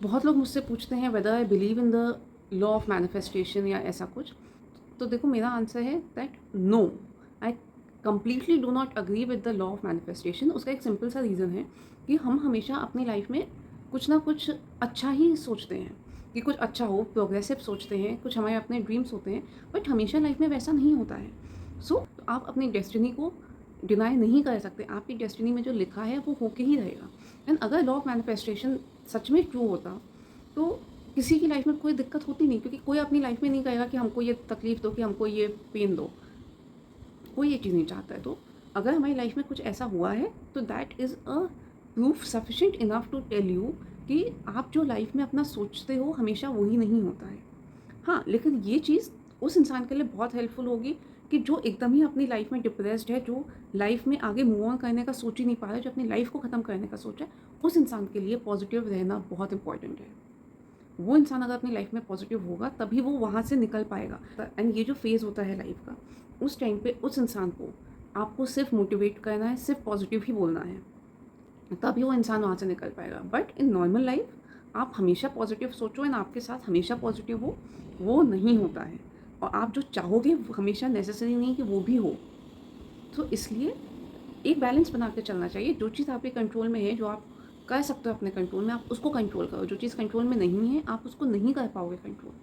बहुत लोग मुझसे पूछते हैं whether I believe in the law of manifestation या ऐसा कुछ। तो देखो मेरा आंसर है that no, I completely do not agree with the law of manifestation. उसका एक सिंपल सा रीज़न है कि हम हमेशा अपनी लाइफ में कुछ ना कुछ अच्छा ही सोचते हैं कि कुछ अच्छा हो, प्रोग्रेसिव सोचते हैं, कुछ हमारे अपने ड्रीम्स होते हैं, बट हमेशा लाइफ में वैसा नहीं होता है। सो आप अपनी डेस्टिनी को डिनाई नहीं कर सकते। आपकी डेस्टिनी में जो लिखा है वो होके ही रहेगा। एंड अगर लॉ ऑफ मैनिफेस्टेशन सच में ट्रू होता तो किसी की लाइफ में कोई दिक्कत होती नहीं, क्योंकि कोई अपनी लाइफ में नहीं कहेगा कि हमको ये तकलीफ़ दो, कि हमको ये पेन दो। कोई ये चीज़ नहीं चाहता है। तो अगर हमारी लाइफ में कुछ ऐसा हुआ है तो that is a proof sufficient enough to tell you कि आप जो लाइफ में अपना सोचते हो हमेशा वही नहीं होता है। हाँ, लेकिन ये चीज़ उस इंसान के लिए बहुत हेल्पफुल होगी कि जो एकदम ही अपनी लाइफ में डिप्रेस्ड है, जो लाइफ में आगे मूव ऑन करने का सोच ही नहीं पा रहा है, जो अपनी लाइफ को ख़त्म करने का सोच है, उस इंसान के लिए पॉजिटिव रहना बहुत इंपॉर्टेंट है। वो इंसान अगर अपनी लाइफ में पॉजिटिव होगा तभी वो वहाँ से निकल पाएगा। एंड ये जो फेज़ होता है लाइफ का, उस टाइम पे उस इंसान को आपको सिर्फ मोटिवेट करना है, सिर्फ पॉजिटिव ही बोलना है, तभी वो इंसान वहाँ से निकल पाएगा। बट इन नॉर्मल लाइफ आप हमेशा पॉजिटिव सोचो एंड आपके साथ हमेशा पॉजिटिव हो, वो नहीं होता है। और आप जो चाहोगे वो हमेशा नेसेसरी नहीं कि वो भी हो। तो इसलिए एक बैलेंस बना के चलना चाहिए। जो चीज़ आपके कंट्रोल में है, जो आप कर सकते हो अपने कंट्रोल में, आप उसको कंट्रोल करो। जो चीज़ कंट्रोल में नहीं है, आप उसको नहीं कर पाओगे कंट्रोल।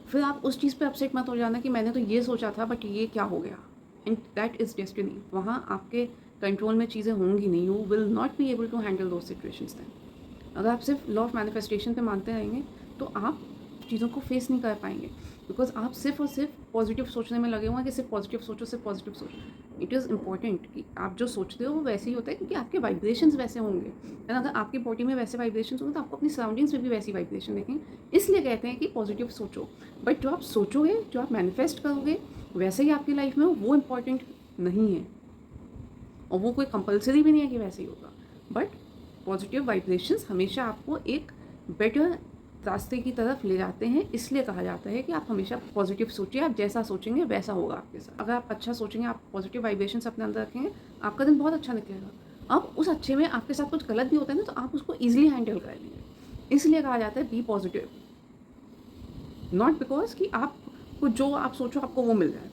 फिर आप उस चीज़ पे अपसेट मत हो जाना कि मैंने तो ये सोचा था बट ये क्या हो गया। And that is destiny. वहाँ आपके कंट्रोल में चीज़ें होंगी नहीं। You will not be able to handle those situations then. अगर आप सिर्फ लॉ ऑफ मैनिफेस्टेशन पे मानते रहेंगे तो आप चीज़ों को फेस नहीं कर पाएंगे, बिकॉज आप सिर्फ और सिर्फ पॉजिटिव सोचने में लगे हुए हैं कि सिर्फ पॉजिटिव सोचो, सिर्फ पॉजिटिव सोचो। इट इज़ इंपॉर्टेंट कि आप जो सोचते हो वो वैसे ही होता है, क्योंकि आपके वाइब्रेशंस वैसे होंगे। एंड अगर आपकी बॉडी में वैसे वाइब्रेशंस होंगे तो आपको अपनी सराउंडिंग्स में भी वैसी वाइब्रेशन देखेंगे। इसलिए कहते हैं कि पॉजिटिव सोचो। बट जो आप सोचोगे, जो आप मैनिफेस्ट करोगे वैसे ही आपकी लाइफ में हो, वो इम्पॉर्टेंट नहीं है। और वो कोई कंपलसरी भी नहीं है कि वैसे ही होगा। बट पॉजिटिव वाइब्रेशंस हमेशा आपको एक बेटर रास्ते की तरफ ले जाते हैं। इसलिए कहा जाता है कि आप हमेशा पॉजिटिव सोचिए। आप जैसा सोचेंगे वैसा होगा आपके साथ। अगर आप अच्छा सोचेंगे, आप पॉजिटिव वाइब्रेशंस अपने अंदर रखेंगे, आपका दिन बहुत अच्छा निकलेगा। अब उस अच्छे में आपके साथ कुछ गलत भी होता है ना, तो आप उसको ईजिली हैंडल कर लेंगे। इसलिए कहा जाता है बी पॉजिटिव। नॉट बिकॉज कि आप कुछ जो आप सोचो आपको वो मिल जाए।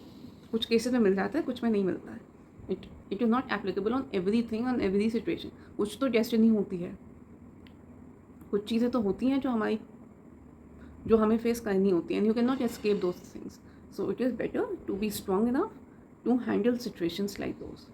कुछ केसेस में मिल जाता है, कुछ में नहीं मिलता है। It is not applicable on every thing, on every situation. कुछ तो डेस्टिनी होती है, कुछ चीज़ें तो होती हैं जो हमें फेस करनी होती है, and you can not escape those things. So it is better to be strong enough to handle situations like those.